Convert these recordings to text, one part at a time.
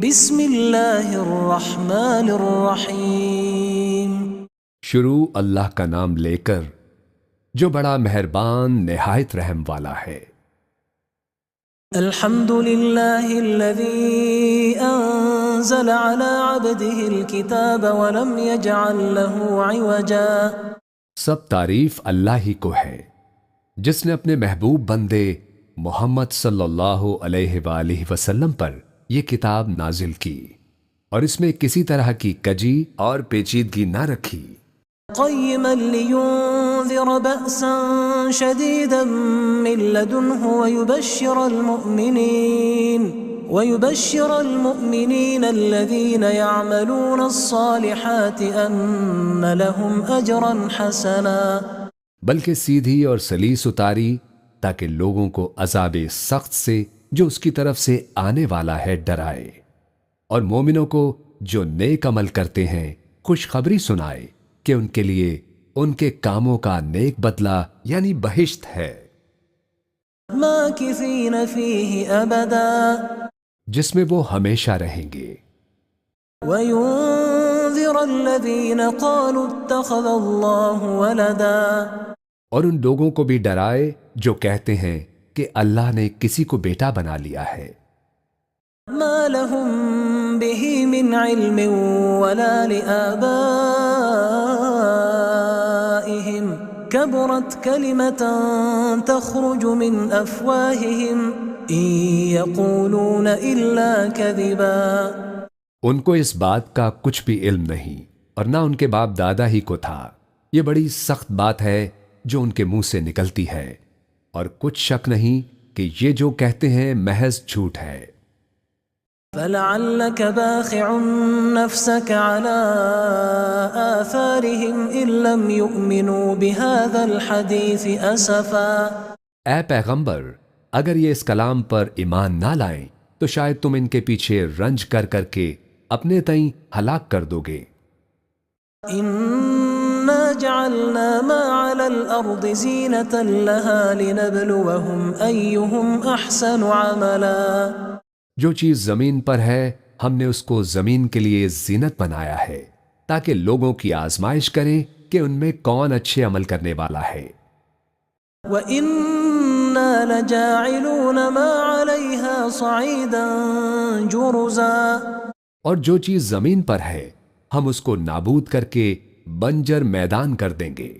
بسم اللہ الرحمن الرحیم۔ شروع اللہ کا نام لے کر جو بڑا مہربان نہایت رحم والا ہے۔ الحمد للہ الذی انزل علی عبده الكتاب ولم يجعل له عوجا۔ سب تعریف اللہ ہی کو ہے جس نے اپنے محبوب بندے محمد صلی اللہ علیہ وآلہ وسلم پر یہ کتاب نازل کی اور اس میں کسی طرح کی کجی اور پیچیدگی نہ رکھی۔ قیما لینذر بأسا شدیدا من لدنہ ويبشر المؤمنين الذين يعملون الصالحات ان لهم اجرا حسنا۔ بلکہ سیدھی اور سلیس اتاری تاکہ لوگوں کو عذاب سخت سے جو اس کی طرف سے آنے والا ہے ڈرائے، اور مومنوں کو جو نیک عمل کرتے ہیں خوشخبری سنائے کہ ان کے لیے ان کے کاموں کا نیک بدلہ یعنی بہشت ہے، ماکثین فیہ ابدا، جس میں وہ ہمیشہ رہیں گے۔ وینذر الذین قالوا اتخذ اللہ ولدا، اور ان لوگوں کو بھی ڈرائے جو کہتے ہیں کہ اللہ نے کسی کو بیٹا بنا لیا ہے۔ ما لهم به من علم ولا لآبائهم كبرت كلمة تخرج من أفواههم إن يقولون إلا كذبا۔ ان کو اس بات کا کچھ بھی علم نہیں اور نہ ان کے باپ دادا ہی کو تھا۔ یہ بڑی سخت بات ہے جو ان کے منہ سے نکلتی ہے، اور کچھ شک نہیں کہ یہ جو کہتے ہیں محض جھوٹ ہے۔ فَلَعَلَّكَ بَاخِعٌ نَفْسَكَ عَلَىٰ آثَارِهِمْ إِن لَّمْ يُؤْمِنُوا بِهَٰذَا الْحَدِيثِ أَسَفًا۔ اے پیغمبر، اگر یہ اس کلام پر ایمان نہ لائیں تو شاید تم ان کے پیچھے رنج کر کر کے اپنے تئیں ہلاک کر دو گے۔ إِنَّا جَعَلْنَا مَا عَلَى الْأَرْضِ زِينَةً لَهَا لِنَبْلُوَهُمْ أَيُّهُمْ أَحْسَنُ عَمَلًا۔ جو چیز زمین پر ہے ہم نے اس کو زمین کے لیے زینت بنایا ہے تاکہ لوگوں کی آزمائش کریں کہ ان میں کون اچھے عمل کرنے والا ہے۔ وَإِنَّا لَجَاعِلُونَ مَا عَلَيْهَا صَعِيدًا جُرُزًا۔ اور جو چیز زمین پر ہے ہم اس کو نابود کر کے بنجر میدان کر دیں گے۔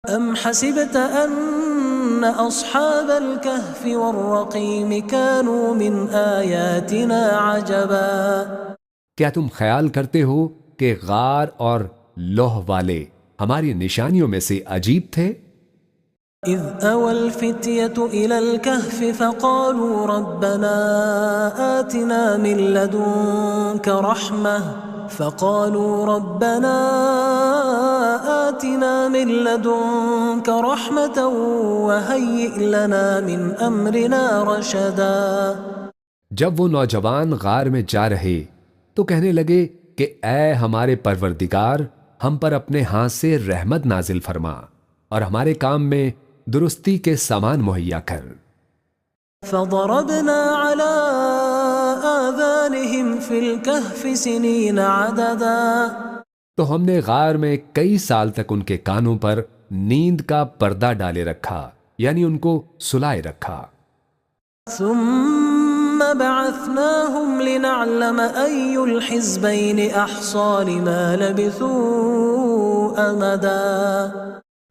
ام حسبت ان اصحاب الكهف والرقیم كانوا من آیاتنا عجبا۔ کیا تم خیال کرتے ہو کہ غار اور لوح والے ہماری نشانیوں میں سے عجیب تھے؟ اذ اوى الفتية الى الكهف فقالوا ربنا آتنا من لدنك رحمة وهيئ لنا من امرنا رشدا۔ جب وہ نوجوان غار میں جا رہے تو کہنے لگے کہ اے ہمارے پروردگار، ہم پر اپنے ہاتھ سے رحمت نازل فرما اور ہمارے کام میں درستی کے سامان مہیا کر۔ فضربنا على آذانهم في الكهف سنين عددا۔ تو ہم نے غار میں کئی سال تک ان کے کانوں پر نیند کا پردہ ڈالے رکھا، یعنی ان کو سلائے رکھا۔ ثم بعثناهم لنعلم أي الحزبين أحصى لما لبثوا أمدا۔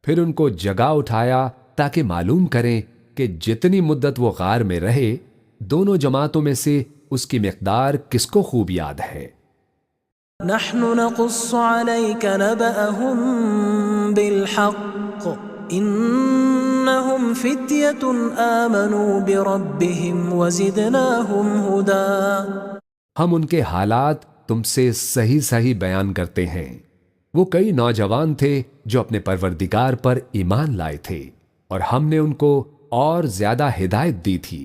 پھر ان کو جگا اٹھایا تاکہ معلوم کریں کہ جتنی مدت وہ غار میں رہے دونوں جماعتوں میں سے اس کی مقدار کس کو خوب یاد ہے۔ نحن نقص عليك نبأهم بالحق انهم فتية آمنوا بربهم وزدناهم هدى۔ ہم ان کے حالات تم سے صحیح صحیح بیان کرتے ہیں۔ وہ کئی نوجوان تھے جو اپنے پروردگار پر ایمان لائے تھے اور ہم نے ان کو اور زیادہ ہدایت دی تھی۔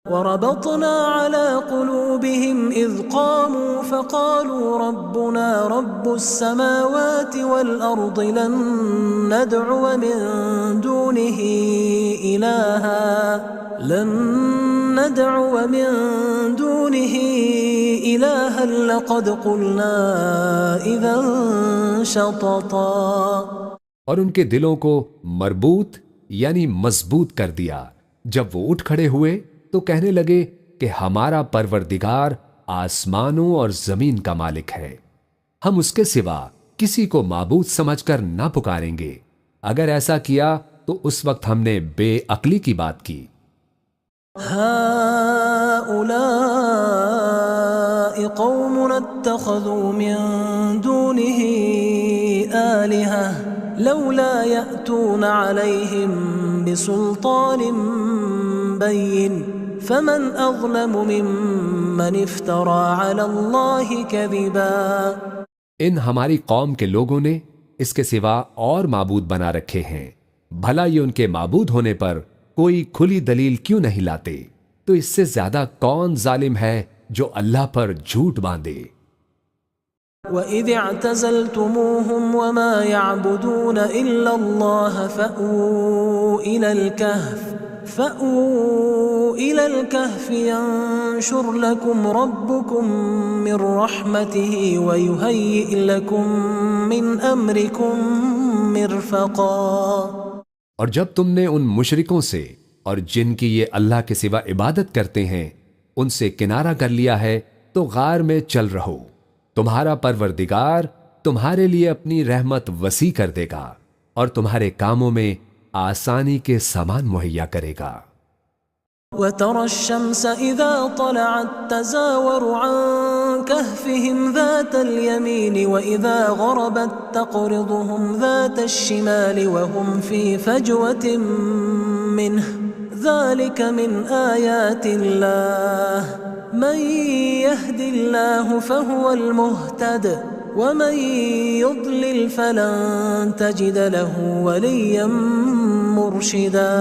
وربطنا على قلوبهم إذ قاموا فقالوا ربنا رب السماوات والأرض لن ندعو من دونه إلها إلها لقد قلنا إذا شططا، اور ان کے دلوں کو مربوط یعنی مضبوط کر دیا۔ جب وہ اٹھ کھڑے ہوئے تو کہنے لگے کہ ہمارا پروردگار آسمانوں اور زمین کا مالک ہے، ہم اس کے سوا کسی کو معبود سمجھ کر نہ پکاریں گے۔ اگر ایسا کیا تو اس وقت ہم نے بے عقلی کی بات کی۔ هؤلاء قوم اتخذوا من دونه آلهة لولا يأتون عليهم بسلطان بين فمن أظلم ممن افترى على الله كذبا۔ ان ہماری قوم کے لوگوں نے اس کے سوا اور معبود بنا رکھے ہیں، بھلا یہ ان کے معبود ہونے پر کوئی کھلی دلیل کیوں نہیں لاتے؟ تو اس سے زیادہ کون ظالم ہے جو اللہ پر جھوٹ باندھے۔ وَإِذِ اعْتَزَلْتُمُوهُمْ وَمَا يَعْبُدُونَ إِلَّا اللَّهَ فَأْوُوا إِلَى الْكَهْفِ يَنشُرْ لَكُمْ رَبُّكُمْ مِنْ رَحْمَتِهِ وَيُهَيِّئْ لَكُمْ مِنْ أَمْرِكُمْ مِرْفَقًا۔ اور جب تم نے ان مشرکوں سے اور جن کی یہ اللہ کے سوا عبادت کرتے ہیں ان سے کنارہ کر لیا ہے تو غار میں چل رہو، تمہارا پروردگار تمہارے لیے اپنی رحمت وسیع کر دے گا اور تمہارے کاموں میں آسانی کے سامان مہیا کرے گا۔ وَتَرَى الشَّمْسَ إِذَا طَلَعَتْ تَزَاوَرُ عَنْ كَهْفِهِمْ ذَاتَ الْيَمِينِ وَإِذَا غَرَبَتْ تَقْرِضُهُمْ ذَاتَ الشِّمَالِ وَهُمْ فِي فَجْوَةٍ مِّنْهُ ذَلِكَ مِنْ آيَاتِ اللَّهِ مَنْ يَهْدِ اللَّهُ فَهُوَ الْمُهْتَدِ وَمَنْ يُضْلِلْ فَلَنْ تَجِدَ لَهُ وَلِيًّا مُرْشِدًا۔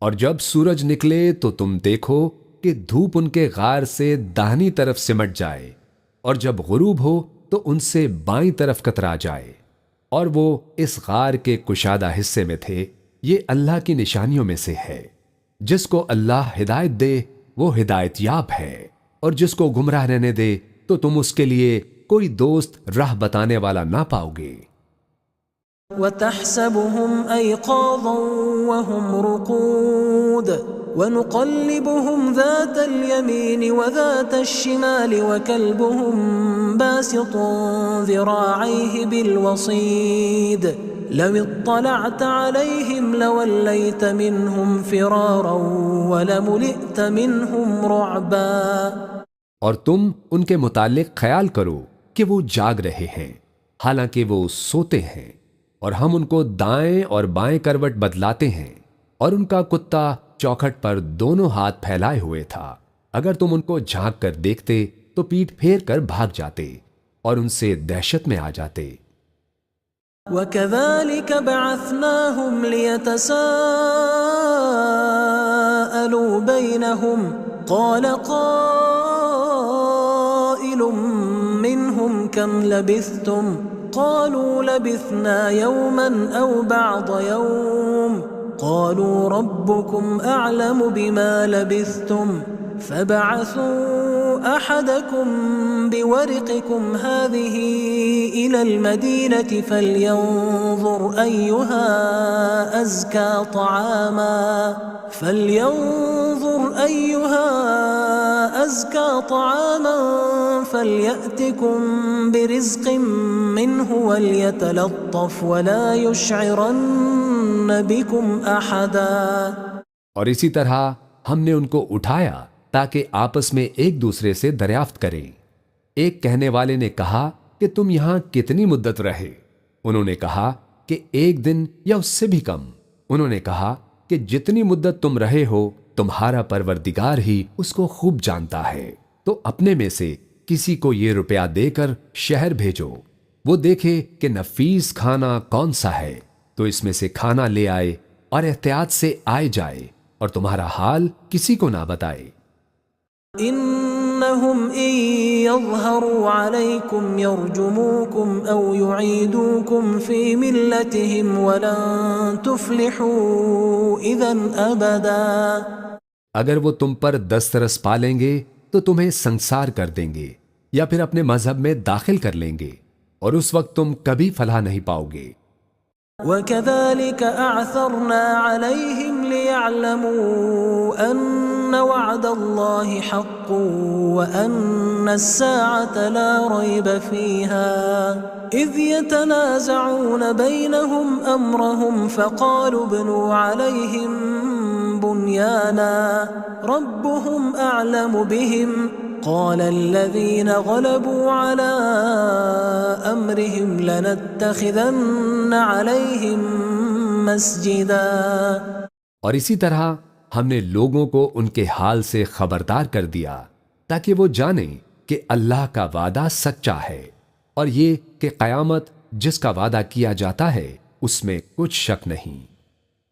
اور جب سورج نکلے تو تم دیکھو کہ دھوپ ان کے غار سے داہنی طرف سمٹ جائے، اور جب غروب ہو تو ان سے بائیں طرف کترا جائے، اور وہ اس غار کے کشادہ حصے میں تھے۔ یہ اللہ کی نشانیوں میں سے ہے، جس کو اللہ ہدایت دے وہ ہدایت یاب ہے، اور جس کو گمراہ رہنے دے تو تم اس کے لیے کوئی دوست راہ بتانے والا نہ پاؤ گے۔ وَتَحْسَبُهُمْ أَيْقَاظًا وَهُمْ رُقُودٌ وَنُقَلِّبُهُمْ ذَاتَ الْيَمِينِ وَذَاتَ الشِّمَالِ وَكَلْبُهُمْ بَاسِطٌ ذِرَاعَيْهِ بِالْوَصِيدِ لَوِ اطَّلَعْتَ عَلَيْهِمْ لَوَلَّيْتَ مِنْهُمْ فِرَارًا وَلَمُلِئْتَ مِنْهُمْ رُعْبًا۔ اور تم ان کے متعلق خیال کرو کہ وہ جاگ رہے ہیں حالانکہ وہ سوتے ہیں، اور ہم ان کو دائیں اور بائیں کروٹ بدلاتے ہیں، اور ان کا کتا چوکھٹ پر دونوں ہاتھ پھیلائے ہوئے تھا۔ اگر تم ان کو جھانک کر دیکھتے تو پیٹھ پھیر کر بھاگ جاتے اور ان سے دہشت میں آ جاتے۔ وَكَذَلِكَ بَعَثْنَاهُمْ لِيَتَسَاءَلُوا بَيْنَهُمْ قَالَ قَائِلٌ مِّنْهُمْ كَمْ لَبِثْتُمْ قَالُوا لَبِثْنَا يَوْمًا أَوْ بَعْضَ يَوْمٍ قَالُوا رَبُّكُمْ أَعْلَمُ بِمَا لَبِثْتُمْ فَبَعَثُوا أَحَدَكُمْ بِوَرِقِكُمْ هَذِهِ إِلَى الْمَدِينَةِ فَلْيَنظُرْ أَيُّهَا أَزْكَى طَعَامًا فَلْيَأْتِكُمْ بِرِزْقٍ مِّنْهُ وَلْيَتَلَطَّفْ وَلَا يُشْعِرَنَّ بِكُمْ أَحَدًا۔ اور اسی طرح ہم نے ان کو اٹھایا تاکہ آپس میں ایک دوسرے سے دریافت کریں۔ ایک کہنے والے نے کہا کہ تم یہاں کتنی مدت رہے؟ انہوں نے کہا کہ ایک دن یا اس سے بھی کم۔ انہوں نے کہا کہ جتنی مدت تم رہے ہو تمہارا پروردگار ہی اس کو خوب جانتا ہے، تو اپنے میں سے کسی کو یہ روپیہ دے کر شہر بھیجو، وہ دیکھے کہ نفیس کھانا کون سا ہے تو اس میں سے کھانا لے آئے اور احتیاط سے آئے جائے، اور تمہارا حال کسی کو نہ بتائے۔ إنهم إن يظهروا عليكم يرجموكم أو يعيدوكم في ملتهم ولن تفلحوا إذن أبدا۔ اگر وہ تم پر دسترس پالیں گے تو تمہیں سنسار کر دیں گے یا پھر اپنے مذہب میں داخل کر لیں گے، اور اس وقت تم کبھی فلاح نہیں پاؤ گے۔ وكذلك أعثرنا عليهم ليعلموا أن وعد الله حق وأن الساعة لا ريب فيها إذ يتنازعون بينهم أمرهم فقالوا ابنوا عليهم بنيانا ربهم أعلم بهم قال الذين غلبوا على أمرهم لنتخذن عليهم مسجدا۔ اور اسی طرح ہم نے لوگوں کو ان کے حال سے خبردار کر دیا تاکہ وہ جانیں کہ اللہ کا وعدہ سچا ہے، اور یہ کہ قیامت جس کا وعدہ کیا جاتا ہے اس میں کچھ شک نہیں۔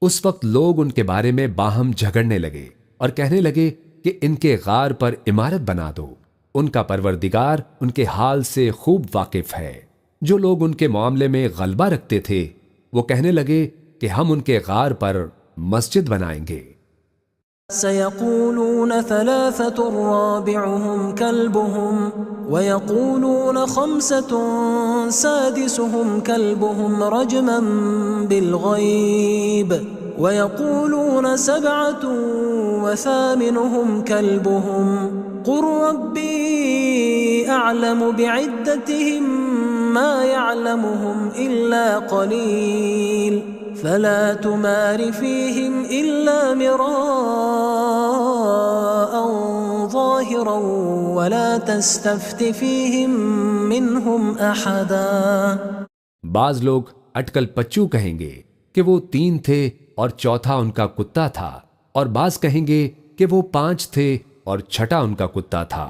اس وقت لوگ ان کے بارے میں باہم جھگڑنے لگے اور کہنے لگے کہ ان کے غار پر عمارت بنا دو، ان کا پروردگار ان کے حال سے خوب واقف ہے۔ جو لوگ ان کے معاملے میں غلبہ رکھتے تھے وہ کہنے لگے کہ ہم ان کے غار پر مسجد بنائیں گے۔ سيقولون ثلاثة رابعهم كلبهم ويقولون خمسة سادسهم كلبهم رجما بالغيب ويقولون سبعة وثامنهم كلبهم قل ربي أعلم بعدتهم ما يعلمهم إلا قليل فلا تمار فيهم إلا مراء ظاهرا ولا تستفت فيهم منهم أحدا۔ بعض لوگ اٹکل پچو کہیں گے کہ وہ 3 تھے اور چوتھا ان کا کتا تھا، اور بعض کہیں گے کہ وہ 5 تھے اور چھٹا ان کا کتا تھا،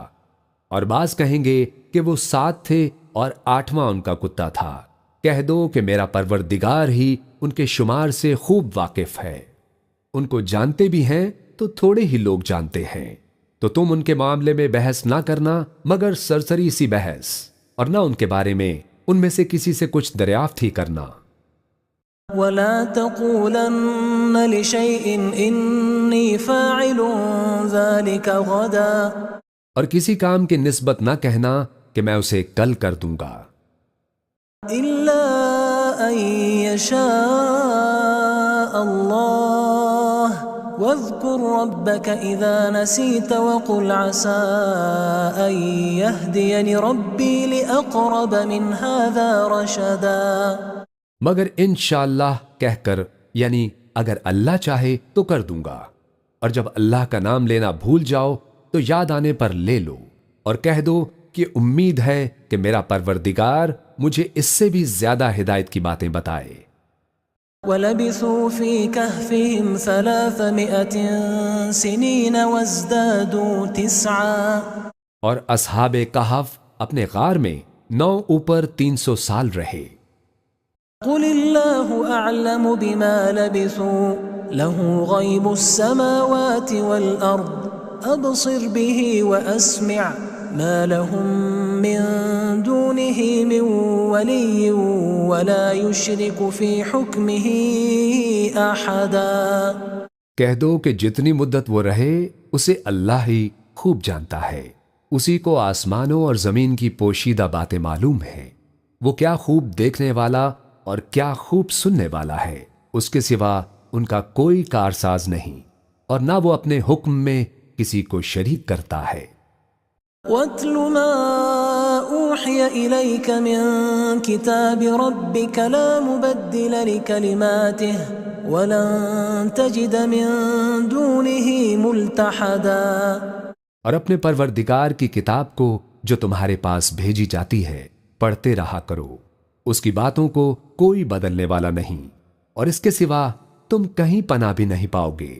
اور بعض کہیں گے کہ وہ 7 تھے اور 8واں ان کا کتا تھا۔ کہہ دو کہ میرا پروردگار ہی ان کے شمار سے خوب واقف ہے۔ ان کو جانتے بھی ہیں تو تھوڑے ہی لوگ جانتے ہیں، تو تم ان کے معاملے میں بحث نہ کرنا مگر سرسری سی بحث، اور نہ ان کے بارے میں ان میں سے کسی سے کچھ دریافت ہی کرنا۔ ولا تقولن لشيء إني فاعل ذلك غدا، اور کسی کام کی نسبت نہ کہنا کہ میں اسے کل کر دوں گا، إلا أن يشاء الله واذكر ربك إذا نسيت وقل عسى أن يهديني ربي لأقرب من هذا رشدا۔ مگر انشاءاللہ کہہ کر، یعنی اگر اللہ چاہے تو کر دوں گا، اور جب اللہ کا نام لینا بھول جاؤ تو یاد آنے پر لے لو، اور کہہ دو کہ امید ہے کہ میرا پروردگار مجھے اس سے بھی زیادہ ہدایت کی باتیں بتائے۔ وَلَبِثُوا فِي كَهْفِهِمْ 300 سِنِينَ وَازْدَادُوا 9۔ اور اصحاب کہف اپنے غار میں 9 اوپر 300 سال رہے۔ قُلِ اللَّهُ أَعْلَمُ بِمَا لَبِثُوا لَهُ غَيْبُ السَّمَاوَاتِ وَالْأَرْضِ أَبْصِرْ بِهِ وَأَسْمِعْ مَا لَهُم مِّن دُونِهِ مِن وَلِيٍّ وَلَا يُشْرِكُ فِي حُكْمِهِ أَحَدًا۔ کہہ دو کہ جتنی مدت وہ رہے اسے اللہ ہی خوب جانتا ہے، اسی کو آسمانوں اور زمین کی پوشیدہ باتیں معلوم ہیں، وہ کیا خوب دیکھنے والا اور کیا خوب سننے والا ہے، اس کے سوا ان کا کوئی کارساز نہیں، اور نہ وہ اپنے حکم میں کسی کو شریک کرتا ہے۔ وَاتْلُ مَا أُوحِيَ إِلَيْكَ مِن كِتَابِ رَبِّكَ لَا مُبَدِّلَ لِكَلِمَاتِهِ وَلَن تَجِدَ مِن دُونِهِ مُلْتَحَدًا۔ اور اپنے پروردگار کی کتاب کو جو تمہارے پاس بھیجی جاتی ہے پڑھتے رہا کرو، اس کی باتوں کو کوئی بدلنے والا نہیں، اور اس کے سوا تم کہیں پناہ بھی نہیں پاؤ گے۔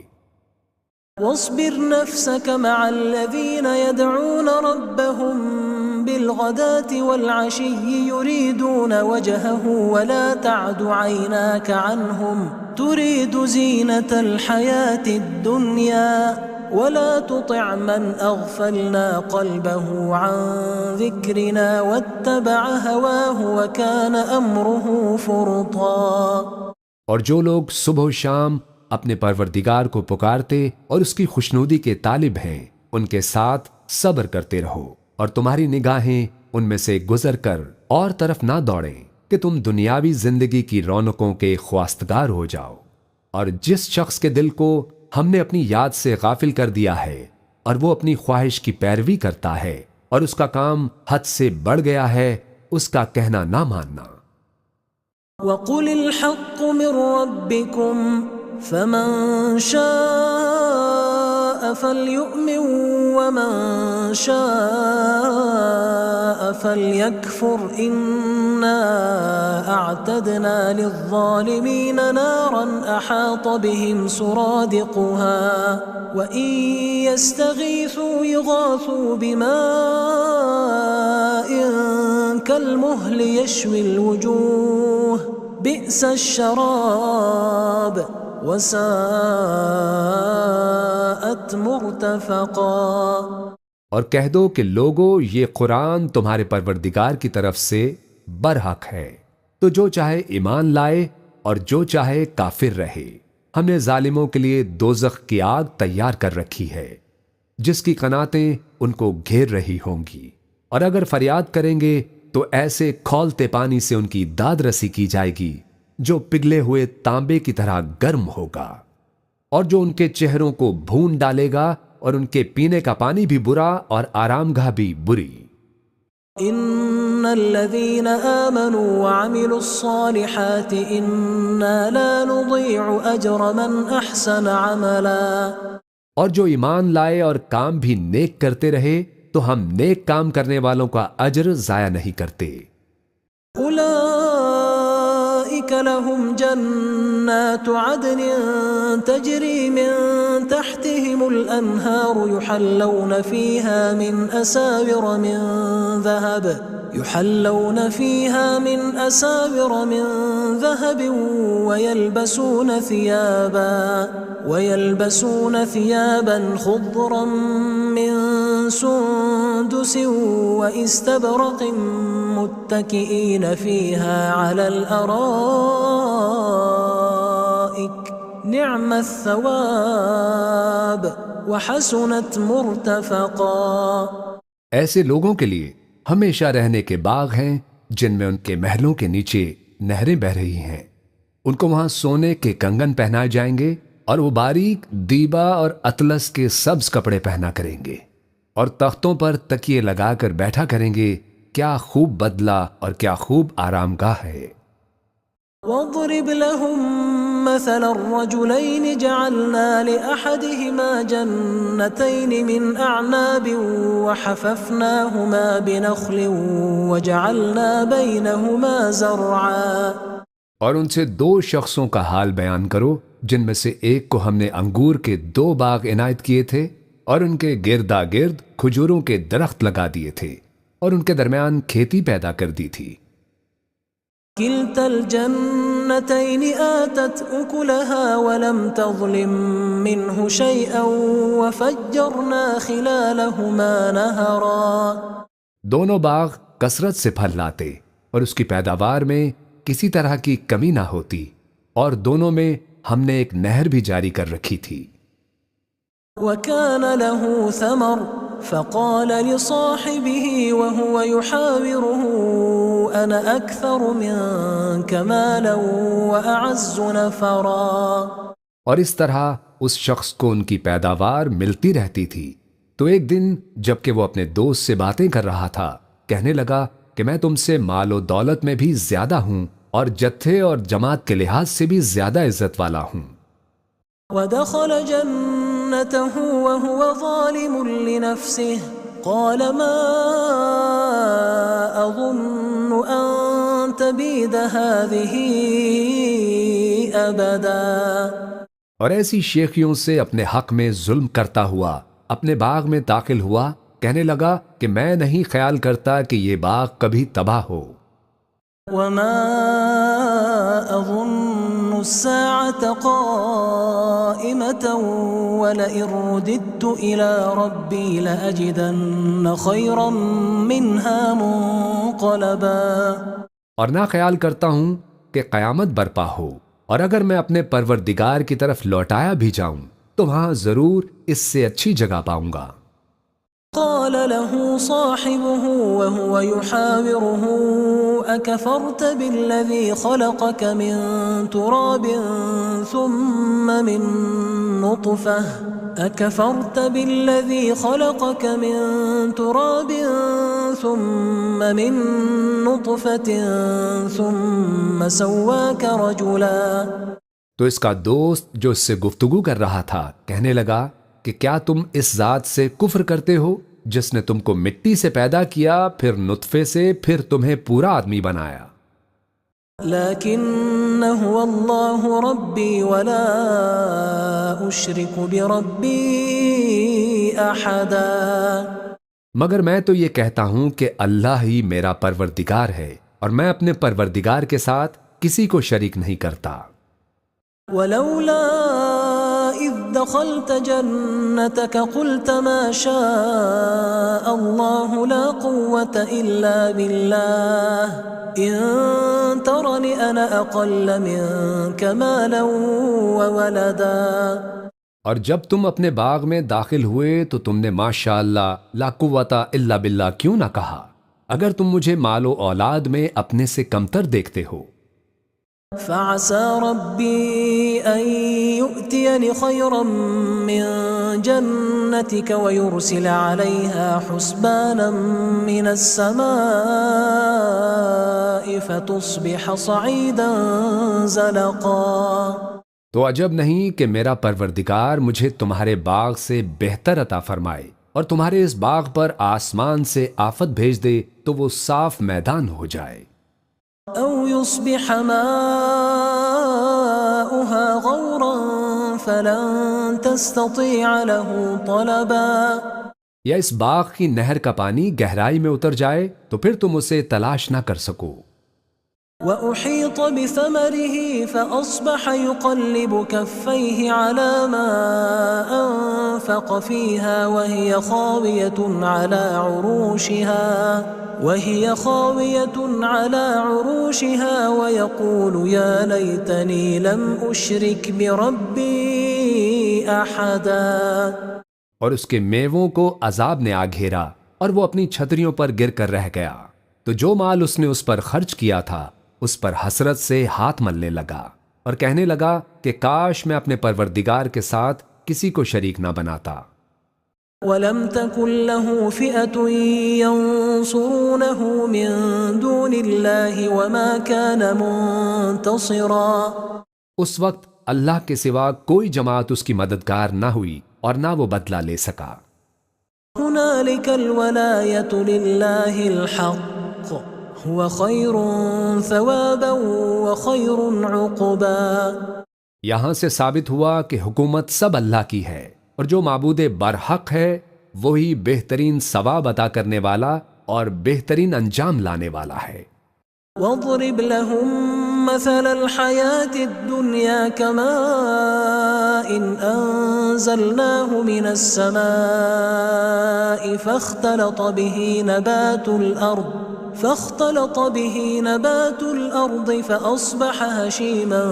واصبر نفسك مع الذين يدعون ربهم بالغداة والعشي يريدون وجهه ولا تعد عيناك عنهم تريد زينة الحياة الدنيا ولا تطع من أغفلنا قلبه عن ذكرنا واتبع هواه وكان أمره فرطا۔ اور جو لوگ صبح و شام اپنے پروردگار کو پکارتے اور اس کی خوشنودی کے طالب ہیں، ان کے ساتھ صبر کرتے رہو اور تمہاری نگاہیں ان میں سے گزر کر اور طرف نہ دوڑیں کہ تم دنیاوی زندگی کی رونقوں کے خواستگار ہو جاؤ۔ اور جس شخص کے دل کو ہم نے اپنی یاد سے غافل کر دیا ہے اور وہ اپنی خواہش کی پیروی کرتا ہے اور اس کا کام حد سے بڑھ گیا ہے، اس کا کہنا نہ ماننا۔ وَقُلِ الْحَقُّ مِنْ رَبِّكُمْ فَمَنْ شَاءَ فَلْيُؤْمِنْ وَمَنْ شَاءَ فَلْيَكْفُرْ إِنَّا أَعْتَدْنَا لِلظَّالِمِينَ نَارًا أَحَاطَ بِهِمْ سُرَادِقُهَا وَإِنْ يَسْتَغِيثُوا يُغَاثُوا بِمَاءٍ كَالْمُهْلِ يَشْوِي الْوُجُوهَ بئس الشراب وساءت مرتفقا۔ اور کہہ دو کہ لوگو یہ قرآن تمہارے پروردگار کی طرف سے برحق ہے، تو جو چاہے ایمان لائے اور جو چاہے کافر رہے۔ ہم نے ظالموں کے لیے دوزخ کی آگ تیار کر رکھی ہے جس کی قناتیں ان کو گھیر رہی ہوں گی، اور اگر فریاد کریں گے تو ایسے کھولتے پانی سے ان کی داد رسی کی جائے گی جو پگھلے ہوئے تانبے کی طرح گرم ہوگا، اور جو ان کے چہروں کو بھون ڈالے گا، اور ان کے پینے کا پانی بھی برا اور آرام گاہ بھی بری۔ ان الذين آمنوا وعملوا الصالحات انا لا نضيع اجر من احسن عملا۔ اور جو ایمان لائے اور کام بھی نیک کرتے رہے تو ہم نیک کام کرنے والوں کا اجر ضائع نہیں کرتے۔ اولئک لهم جنات عدن تجری من تحتهم الانہار يحلون فيها من اساور من ذهب ويلبسون ثيابا خضرا من سندس واستبرق متكئين فيها على الارائك نعم الثواب وحسنت مرتفقا۔ ایسے لوگوں کے لیے ہمیشہ رہنے کے باغ ہیں جن میں ان کے محلوں کے نیچے نہریں بہ رہی ہیں، ان کو وہاں سونے کے کنگن پہنائے جائیں گے اور وہ باریک دیبا اور اطلس کے سبز کپڑے پہنا کریں گے، اور تختوں پر تکیے لگا کر بیٹھا کریں گے۔ کیا خوب بدلہ اور کیا خوب آرام گاہ ہے۔ وَاضْرِبْ لَهُم مَّثَلَ الرَّجُلَيْنِ جَعَلْنَا لِأَحَدِهِمَا جَنَّتَيْنِ مِنْ أَعْنَابٍ وَحَفَفْنَاهُمَا بِنَخْلٍ وَجَعَلْنَا بَيْنَهُمَا زَرْعًا۔ اور ان سے دو شخصوں کا حال بیان کرو جن میں سے ایک کو ہم نے انگور کے 2 باغ عنایت کیے تھے اور ان کے گردا گرد کھجوروں کے درخت لگا دیے تھے اور ان کے درمیان کھیتی پیدا کر دی تھی۔ كلتا الجنتين آتت أكلها ولم تظلم منه شيئا وفجرنا خلالهما نهرا۔ دونوں باغ کثرت سے پھل لاتے اور اس کی پیداوار میں کسی طرح کی کمی نہ ہوتی، اور دونوں میں ہم نے ایک نہر بھی جاری کر رکھی تھی۔ وكان له ثمر فقال لصاحبه وهو يحاوره أنا أكثر منك مالا وأعز نفرا۔ اور اس طرح اس شخص کو ان کی پیداوار ملتی رہتی تھی، تو ایک دن جب کہ وہ اپنے دوست سے باتیں کر رہا تھا، کہنے لگا کہ میں تم سے مال و دولت میں بھی زیادہ ہوں اور جتھے اور جماعت کے لحاظ سے بھی زیادہ عزت والا ہوں۔ ودخل جنته وهو ظالم لنفسه قال ما أظن أن تبيد هذه أبدا۔ اور ایسی شیخیوں سے اپنے حق میں ظلم کرتا ہوا اپنے باغ میں داخل ہوا، کہنے لگا کہ میں نہیں خیال کرتا کہ یہ باغ کبھی تباہ ہو۔ وما أظن الساعة قائمة ولئن رددت إلى ربي لأجدن خيرا منها منقلبا۔ اور نہ خیال کرتا ہوں کہ قیامت برپا ہو، اور اگر میں اپنے پروردگار کی طرف لوٹایا بھی جاؤں تو وہاں ضرور اس سے اچھی جگہ پاؤں گا۔ قال قال له صاحبه وهو يحاوره أكفرت بالذي خلقك من تراب ثم من نطفة أكفرت بالذي خلقك من تراب ثم من نطفة ثم سواك رجلا. تو اس کا دوست جو اس سے گفتگو کر رہا تھا کہنے لگا کہ کیا تم اس ذات سے کفر کرتے ہو جس نے تم کو مٹی سے پیدا کیا، پھر نطفے سے، پھر تمہیں پورا آدمی بنایا. لكن هو الله ربي ولا أشرك بربي أحدا. مگر میں تو یہ کہتا ہوں کہ اللہ ہی میرا پروردگار ہے اور میں اپنے پروردگار کے ساتھ کسی کو شریک نہیں کرتا. ولولا إذ دخلت جنتك قلت ما شاء الله لا قوة إلا بالله إن ترني أنا أقل منك مالا وولدا. اور جب تم اپنے باغ میں داخل ہوئے تو تم نے ماشاء اللہ لا قوت الا باللہ کیوں نہ کہا، اگر تم مجھے مال و اولاد میں اپنے سے کمتر دیکھتے ہو. فعسى ربي أن يؤتيني خيرا من جنتك ويرسل عليها حسبانا من السماء فتصبح صعيدا زلقا. تو عجب نہیں کہ میرا پروردگار مجھے تمہارے باغ سے بہتر عطا فرمائے اور تمہارے اس باغ پر آسمان سے آفت بھیج دے تو وہ صاف میدان ہو جائے. أو يصبح ماؤها غورا فلن تستطيع له طلبا. یا اس باغ کی نہر کا پانی گہرائی میں اتر جائے تو پھر تم اسے تلاش نہ کر سکو. وأحيط بثمره فأصبح يقلب كفيه على ما أنفق فيها وهي خاوية على عروشها ويقول يا ليتني لم أشرك بربي أحدا. اور اس کے میووں کو عذاب نے آ گھیرا اور وہ اپنی چھتریوں پر گر کر رہ گیا. تو جو مال اس نے اس پر خرچ کیا تھا اس پر حسرت سے ہاتھ ملنے لگا اور کہنے لگا کہ کاش میں اپنے پروردگار کے ساتھ کسی کو شریک نہ بناتا. وَلَمْ تَكُنْ لَهُ فِئَةٌ يَنْصُرُونَهُ مِنْ دُونِ اللَّهِ وَمَا كَانَ مُنْتَصِرًا. اس وقت اللہ کے سوا کوئی جماعت اس کی مددگار نہ ہوئی اور نہ وہ بدلہ لے سکا. هُنَالِكَ الْوَلَایَةُ لِلَّهِ الْحَقِّ هُوَ خَيْرٌ ثَوَابًا وَخَيْرٌ عُقْبًا. یہاں سے ثابت ہوا کہ حکومت سب اللہ کی ہے اور جو معبود برحق ہے وہی بہترین ثواب عطا کرنے والا اور بہترین انجام لانے والا ہے. وَاضْرِبْ لَهُمْ مَثَلَ الْحَيَاةِ الدُّنْيَا كَمَاءٍ أَنزَلْنَاهُ مِنَ السَّمَاءِ فاختلط به نبات الأرض فأصبح هشيما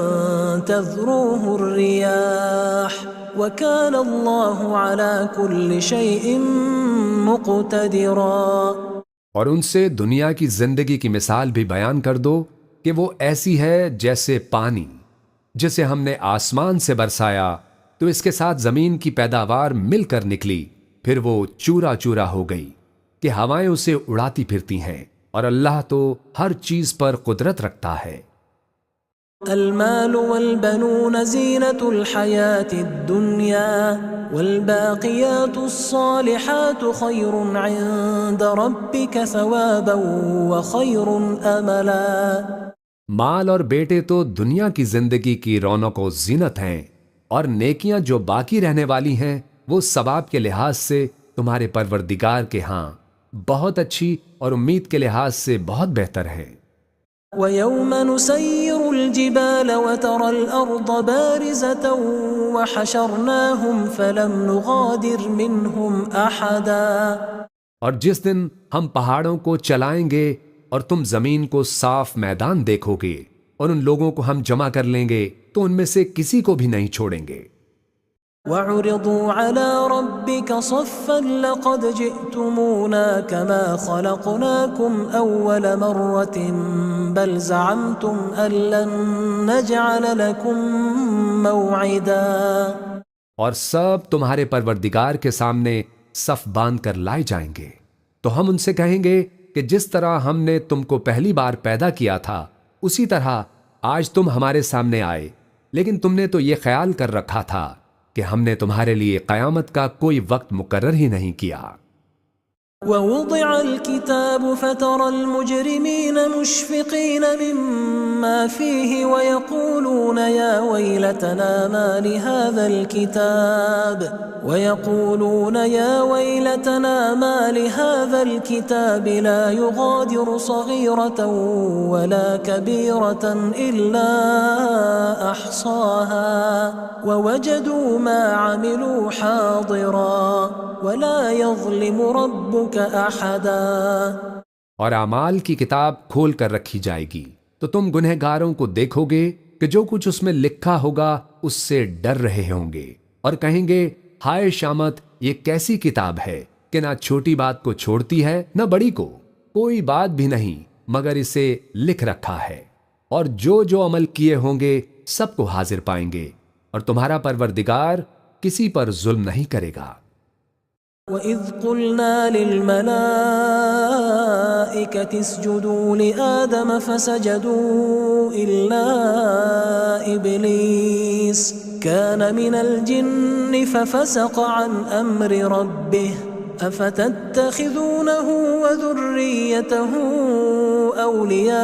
تذروه الرياح وكان الله على كل شيء مقتدرا. اور ان سے دنیا کی زندگی کی مثال بھی بیان کر دو کہ وہ ایسی ہے جیسے پانی جسے ہم نے آسمان سے برسایا تو اس کے ساتھ زمین کی پیداوار مل کر نکلی، پھر وہ چورا چورا ہو گئی کہ ہوائیں اسے اڑاتی پھرتی ہیں، اور اللہ تو ہر چیز پر قدرت رکھتا ہے. المال والبنون زینة الحیاة الدنیا والباقیات الصالحات خیر عند ربک ثوابا وخیر املا. مال اور بیٹے تو دنیا کی زندگی کی رونق و زینت ہیں، اور نیکیاں جو باقی رہنے والی ہیں وہ ثواب کے لحاظ سے تمہارے پروردگار کے ہاں بہت اچھی اور امید کے لحاظ سے بہت بہتر ہے. وَيَوْمَ نُسَيِّرُ الْجِبَالَ وَتَرَى الْأَرْضَ بَارِزَةً وَحَشَرْنَاهُمْ فَلَمْ نُغَادِرْ مِنْهُمْ أَحَدًا. اور جس دن ہم پہاڑوں کو چلائیں گے اور تم زمین کو صاف میدان دیکھو گے اور ان لوگوں کو ہم جمع کر لیں گے تو ان میں سے کسی کو بھی نہیں چھوڑیں گے. وعرضوا على ربك صفا لقد جئتمونا كما خلقناكم أول مرة بل زعمتم أن لن نجعل لكم موعدا. اور سب تمہارے پروردگار کے سامنے صف باندھ کر لائے جائیں گے تو ہم ان سے کہیں گے کہ جس طرح ہم نے تم کو پہلی بار پیدا کیا تھا اسی طرح آج تم ہمارے سامنے آئے، لیکن تم نے تو یہ خیال کر رکھا تھا کہ ہم نے تمہارے لیے قیامت کا کوئی وقت مقرر ہی نہیں کیا. ووضع الكتاب فترى المجرمين مشفقين مما فيه ويقولون يا ويلتنا ما لهذا الكتاب لا يغادر صغيرة ولا كبيرة إلا أحصاها ووجدوا ما عملوا حاضرا ولا يظلم ربك أحدا. اور اعمال کی کتاب کھول کر رکھی جائے گی تو تم گنہگاروں کو دیکھو گے کہ جو کچھ اس میں لکھا ہوگا اس سے ڈر رہے ہوں گے اور کہیں گے ہائے شامت، یہ کیسی کتاب ہے کہ نہ چھوٹی بات کو چھوڑتی ہے نہ بڑی کو، کوئی بات بھی نہیں مگر اسے لکھ رکھا ہے، اور جو عمل کیے ہوں گے سب کو حاضر پائیں گے، اور تمہارا پروردگار کسی پر ظلم نہیں کرے گا. وَإِذْ قُلْنَا لِلْمَلَائِكَةِ اسْجُدُوا لِآدَمَ فَسَجَدُوا إِلَّا إِبْلِيسَ كَانَ مِنَ الْجِنِّ فَفَسَقَ عَنْ أَمْرِ رَبِّهِ أَفَتَتَّخِذُونَهُ وَذُرِّيَّتَهُ أَوْلِيَاءَ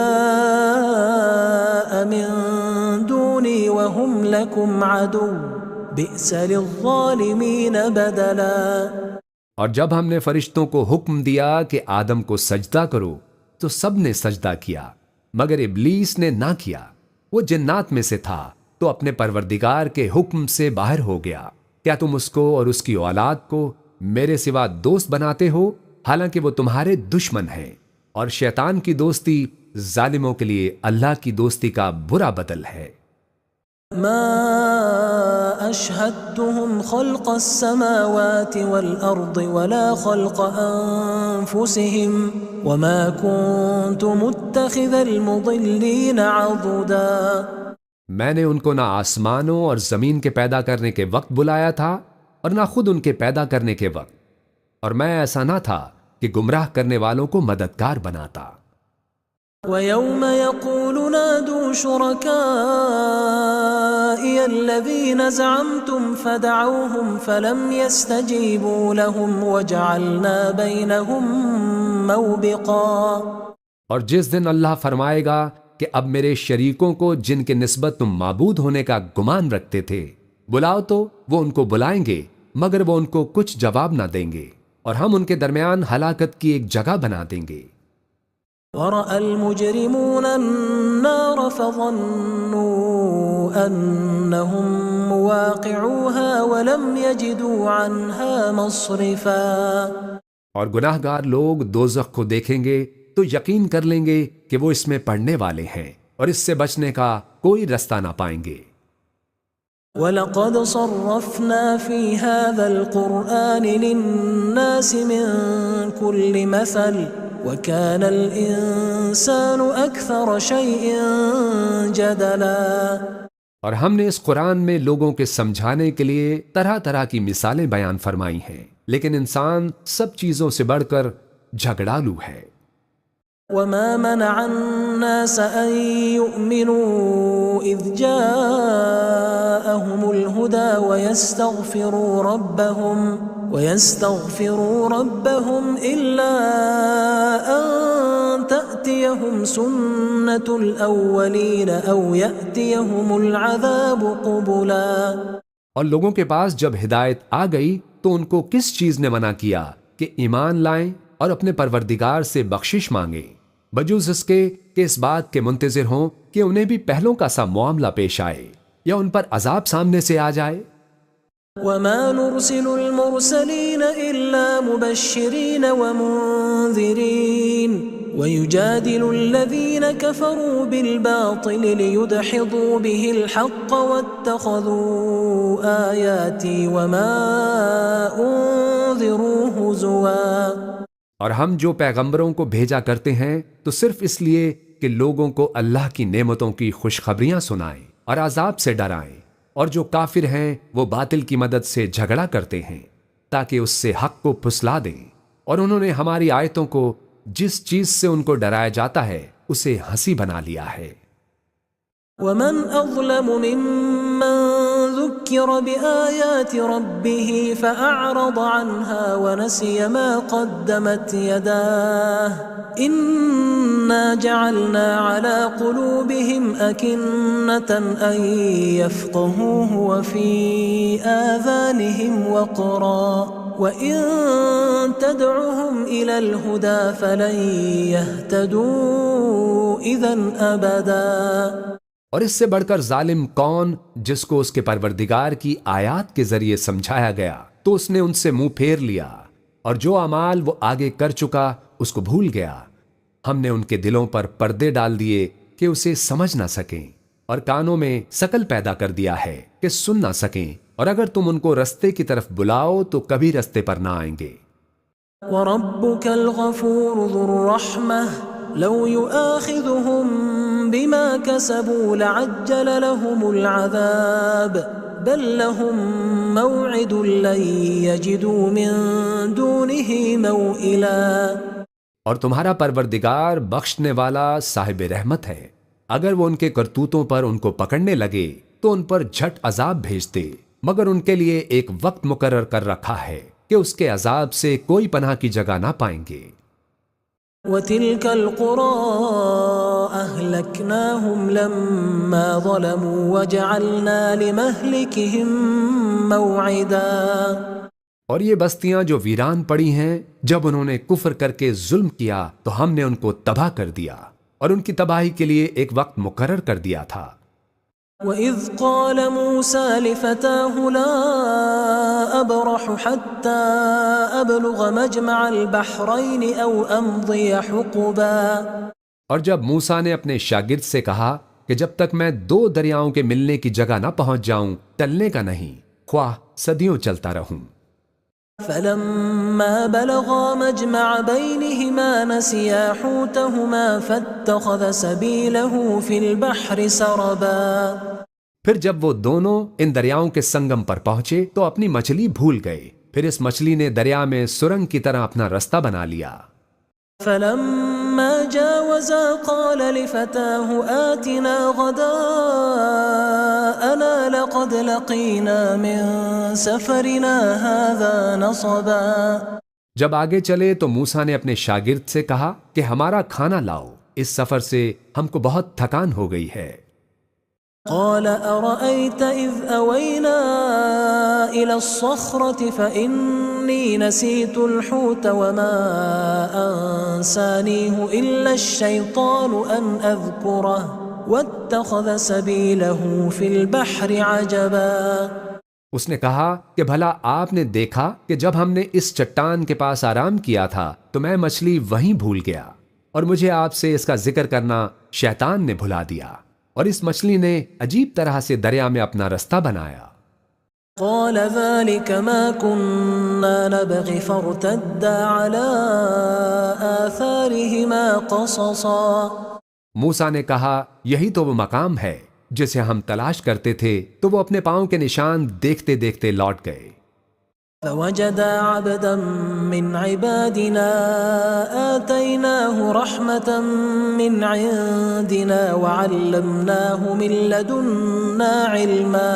مِن دُونِي وَهُمْ لَكُمْ عَدُوٌّ بِئْسَ لِلظَّالِمِينَ بَدَلًا. اور جب ہم نے فرشتوں کو حکم دیا کہ آدم کو سجدہ کرو تو سب نے سجدہ کیا مگر ابلیس نے نہ کیا، وہ جنات میں سے تھا تو اپنے پروردگار کے حکم سے باہر ہو گیا. کیا تم اس کو اور اس کی اولاد کو میرے سوا دوست بناتے ہو حالانکہ وہ تمہارے دشمن ہیں، اور شیطان کی دوستی ظالموں کے لیے اللہ کی دوستی کا برا بدل ہے. ما أشهدتهم خلق السماوات والأرض ولا خلق أنفسهم وما كنت متخذ المضلين عضدا. میں نے ان کو نہ آسمانوں اور زمین کے پیدا کرنے کے وقت بلایا تھا اور نہ خود ان کے پیدا کرنے کے وقت، اور میں ایسا نہ تھا کہ گمراہ کرنے والوں کو مددگار بناتا. وَيَوْمَ يَقُولُ نَادُوا شُرَكَائِيَ الَّذِينَ زَعَمْتُمْ فَدَعَوْهُمْ فَلَمْ يَسْتَجِيبُوا لَهُمْ وَجَعَلْنَا بَيْنَهُمْ مَوْبِقًا. اور جس دن اللہ فرمائے گا کہ اب میرے شریکوں کو جن کے نسبت تم معبود ہونے کا گمان رکھتے تھے بلاؤ، تو وہ ان کو بلائیں گے مگر وہ ان کو کچھ جواب نہ دیں گے، اور ہم ان کے درمیان ہلاکت کی ایک جگہ بنا دیں گے. وَرَأَى الْمُجْرِمُونَ النَّارَ فَظَنُّوا أَنَّهُمْ مُوَاقِعُوهَا وَلَمْ يَجِدُوا عَنْهَا مَصْرِفًا. اور گناہ گار لوگ دوزخ کو دیکھیں گے تو یقین کر لیں گے کہ وہ اس میں پڑنے والے ہیں، اور اس سے بچنے کا کوئی رستہ نہ پائیں گے. وَلَقَدْ صَرَّفْنَا فِي هَذَا الْقُرْآنِ لِلنَّاسِ مِنْ كُلِّ مَثَلٍ وَكَانَ الْإِنسَانُ أَكْثَرَ شَيْءٍ جَدَلًا. اور ہم نے اس قرآن میں لوگوں کے سمجھانے کے لیے طرح طرح کی مثالیں بیان فرمائی ہیں، لیکن انسان سب چیزوں سے بڑھ کر جھگڑالو ہے. وَمَا مَنَعَ النَّاسَ أَن يُؤْمِنُوا إِذْ جَاءَهُمُ الْهُدَى وَيَسْتَغْفِرُوا رَبَّهُمْ إِلَّا أَن تَأْتِيَهُمْ سُنَّةُ الْأَوَّلِينَ أَوْ يَأْتِيَهُمُ الْعَذَابُ قُبُلًا. اور لوگوں کے پاس جب ہدایت آ گئی تو ان کو کس چیز نے منع کیا کہ ایمان لائیں اور اپنے پروردگار سے بخشش مانگیں، بجوز اس کے کہ اس بات کے منتظر ہوں کہ انہیں بھی پہلوں کا سا معاملہ پیش آئے یا ان پر عذاب سامنے سے آ جائے. وَمَا نُرْسِلُ الْمُرْسَلِينَ إِلَّا مُبَشِّرِينَ وَمُنذِرِينَ ويجادل الذين كفروا بالباطل ليدحضوا به الحق واتخذوا آياتي وما أنذروا هزوا۔ اور ہم جو پیغمبروں کو بھیجا کرتے ہیں تو صرف اس لیے کہ لوگوں کو اللہ کی نعمتوں کی خوشخبریاں سنائیں اور عذاب سے ڈرائیں، اور جو کافر ہیں وہ باطل کی مدد سے جھگڑا کرتے ہیں تاکہ اس سے حق کو پھسلا دیں، اور انہوں نے ہماری آیتوں کو جس چیز سے ان کو ڈرایا جاتا ہے اسے ہنسی بنا لیا ہے۔ ومن أظلم ممن ذكر بآيات ربه فأعرض عنها ونسي ما قدمت يداه إنا جعلنا على قلوبهم أكنة أن يفقهوه وفي آذانهم وقرا وَإِن تَدْعُهُمْ إِلَى الْهُدَى فَلَن يَهْتَدُوا إِذًا أَبَدًا۔ اور اس سے بڑھ کر ظالم کون جس کو اس کے پروردگار کی آیات کے ذریعے سمجھایا گیا تو اس نے ان سے منہ پھیر لیا، اور جو اعمال وہ آگے کر چکا اس کو بھول گیا۔ ہم نے ان کے دلوں پر پردے ڈال دیے کہ اسے سمجھ نہ سکیں، اور کانوں میں سکل پیدا کر دیا ہے کہ سن نہ سکیں، اور اگر تم ان کو رستے کی طرف بلاؤ تو کبھی رستے پر نہ آئیں گے۔ وَرَبُّكَ الْغَفُورُ ذُو الرَّحْمَةِ لَوْ يُؤَاخِذُهُم بِمَا كَسَبُوا لَعَجَّلَ لَهُمُ الْعَذَابَ بَل لَّهُم مَّوْعِدٌ لَّن يَجِدُوا مِن دُونِهِ مَوْئِلًا۔ اور تمہارا پروردگار بخشنے والا صاحب رحمت ہے، اگر وہ ان کے کرتوتوں پر ان کو پکڑنے لگے تو ان پر جھٹ عذاب بھیج دے، مگر ان کے لیے ایک وقت مقرر کر رکھا ہے کہ اس کے عذاب سے کوئی پناہ کی جگہ نہ پائیں گے۔ وَتِلْكَ الْقُرَىٰ أَهْلَكْنَاهُمْ لَمَّا ظَلَمُوا وَجَعَلْنَا لِمَهْلِكِهِم مَّوْعِدًا۔ اور یہ بستیاں جو ویران پڑی ہیں، جب انہوں نے کفر کر کے ظلم کیا تو ہم نے ان کو تباہ کر دیا، اور ان کی تباہی کے لیے ایک وقت مقرر کر دیا تھا۔ وَإِذْ قَالَ مُوسَىٰ لِفَتَاهُ لَا أَبْرَحُ حَتَّىٰ أَبْلُغَ مَجْمَعَ الْبَحْرَيْنِ أَوْ أَمْضِيَ حُقُبًا۔ اور جب موسیٰ نے اپنے شاگرد سے کہا کہ جب تک میں 2 دریاؤں کے ملنے کی جگہ نہ پہنچ جاؤں ٹلنے کا نہیں، خواہ صدیوں چلتا رہوں۔ فَلَمَّا بَلَغَا مَجْمَعَ بَيْنِهِمَا نَسِيَا حُوتَهُمَا فَاتَّخَذَ سَبِيلَهُ فِي الْبَحْرِ سَرَبًا۔ پھر جب وہ دونوں ان دریاؤں کے سنگم پر پہنچے تو اپنی مچھلی بھول گئے، پھر اس مچھلی نے دریا میں سرنگ کی طرح اپنا رستہ بنا لیا۔ فَلَمَّا جَاوَزَا قَالَ لِفَتَاهُ آتِنَا غَدَاءَنَا لَقَدْ لَقِينَا مِن سَفَرِنَا هَٰذَا نَصَبًا۔ جب آگے چلے تو موسیٰ نے اپنے شاگرد سے کہا کہ ہمارا کھانا لاؤ، اس سفر سے ہم کو بہت تھکان ہو گئی ہے۔ قال أرأيت إذ أوينا إلى الصخرة فإني نسيت الحوت وما أنسانيه إلا الشيطان أن أذكره واتخذ سبيله في البحر عجبا۔ اس نے کہا کہ بھلا آپ نے دیکھا کہ جب ہم نے اس چٹان کے پاس آرام کیا تھا تو میں مچھلی وہیں بھول گیا، اور مجھے آپ سے اس کا ذکر کرنا شیطان نے بھلا دیا، اور اس مچھلی نے عجیب طرح سے دریا میں اپنا رستہ بنایا۔ قال ذلك ما كنا نبغي فارتدا على آثارهما قصصا۔ موسیٰ نے کہا یہی تو وہ مقام ہے جسے ہم تلاش کرتے تھے، تو وہ اپنے پاؤں کے نشان دیکھتے دیکھتے لوٹ گئے۔ فوجدا عبدا من عبادنا آتيناه رحمة من عندنا وعلمناه من لدنا علما۔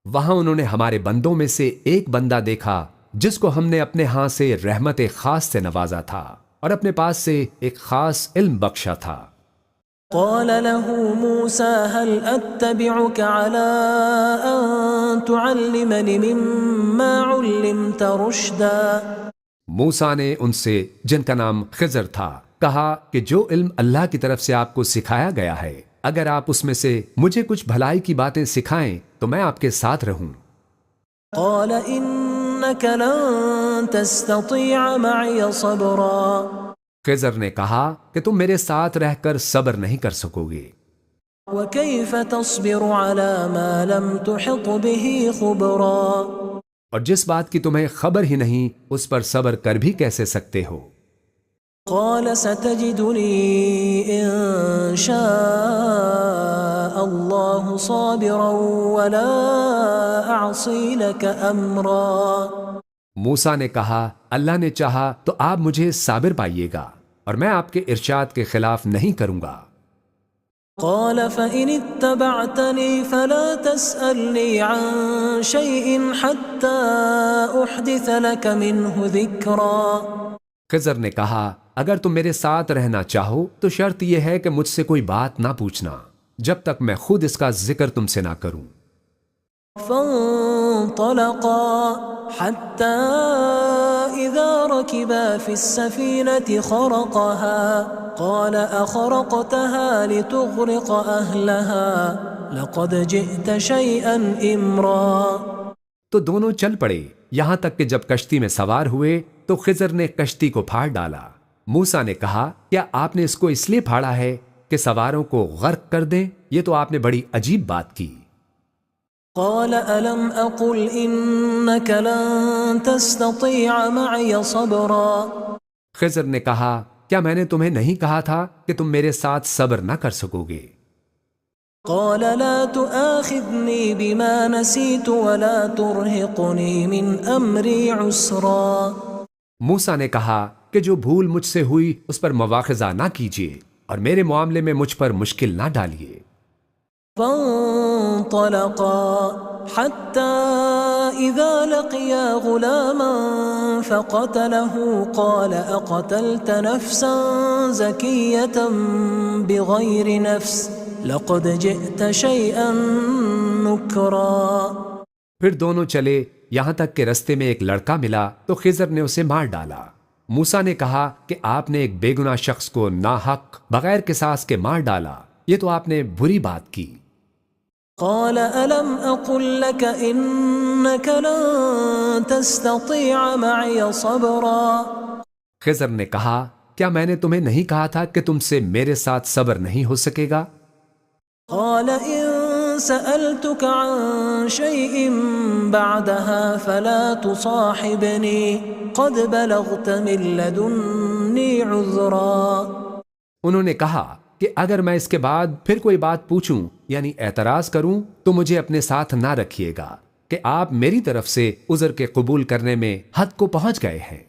وہاں انہوں نے ہمارے بندوں میں سے ایک بندہ دیکھا جس کو ہم نے اپنے ہاں سے رحمت خاص سے نوازا تھا اور اپنے پاس سے ایک خاص علم بخشا تھا۔ قال له موسى هل أتبعك على أن تعلمني مما علمت رشدا۔ موسیٰ نے ان سے، جن کا نام خضر تھا، کہا کہ جو علم اللہ کی طرف سے آپ کو سکھایا گیا ہے، اگر آپ اس میں سے مجھے کچھ بھلائی کی باتیں سکھائیں تو میں آپ کے ساتھ رہوں۔ قال إنك لن تستطيع معي صبرا۔ خضر نے کہا کہ تم میرے ساتھ رہ کر صبر نہیں کر سکو گے، وكيف تصبر على ما لم تحط به خبرا اور جس بات کی تمہیں خبر ہی نہیں اس پر صبر کر بھی کیسے سکتے ہو؟ قال ستجدني إن شاء الله صابرا ولا أعصي لك أمرا موسیٰ نے کہا اللہ نے چاہا تو آپ مجھے صابر پائیے گا اور میں آپ کے ارشاد کے خلاف نہیں کروں گا۔ قال فإن اتبعتني فلا تسألني عن شيء حتى أحدث لك منه ذكرا خضر نے کہا اگر تم میرے ساتھ رہنا چاہو تو شرط یہ ہے کہ مجھ سے کوئی بات نہ پوچھنا جب تک میں خود اس کا ذکر تم سے نہ کروں۔ فانطلقا حتى إذا ركبا في السفينة خرقها قال أخرقتها لتغرق أهلها لقد جئت شيئا إمرا تو دونوں چل پڑے یہاں تک کہ جب کشتی میں سوار ہوئے تو خضر نے کشتی کو پھاڑ ڈالا۔ موسیٰ نے کہا کیا آپ نے اس کو اس لیے پھاڑا ہے کہ سواروں کو غرق کر دیں؟ یہ تو آپ نے بڑی عجیب بات کی۔ قال ألم أقل إنك لن تستطيع معي صبرا خضر نے کہا کیا میں نے تمہیں نہیں کہا تھا کہ تم میرے ساتھ صبر نہ کر سکو گے؟ قال لا تؤاخذني بما نسيت ولا ترهقني من أمري عسرا موسیٰ نے کہا کہ جو بھول مجھ سے ہوئی اس پر مواخذہ نہ کیجیے اور میرے معاملے میں مجھ پر مشکل نہ ڈالیے۔ فانطلقا حتى إذا لقيا غلاما فقتله قال أقتلت نفسا زكية بغير نفس لقد جئت شيئا نكرا پھر دونوں چلے یہاں تک کہ رستے میں ایک لڑکا ملا تو خضر نے اسے مار ڈالا۔ موسیٰ نے کہا کہ آپ نے ایک بے گناہ شخص کو ناحق بغیر قصاص کے مار ڈالا، یہ تو آپ نے بری بات کی۔ قال ألم أقل لك إنك لن تستطيع معي صبرا خضر نے کہا کیا میں نے تمہیں نہیں کہا تھا کہ تم سے میرے ساتھ صبر نہیں ہو سکے گا؟ قال إن سألتك عن شيء بعدها فلا تصاحبني قد بلغت من لدني عذرا انہوں نے کہا کہ اگر میں اس کے بعد پھر کوئی بات پوچھوں یعنی اعتراض کروں تو مجھے اپنے ساتھ نہ رکھیے گا کہ آپ میری طرف سے عذر کے قبول کرنے میں حد کو پہنچ گئے ہیں۔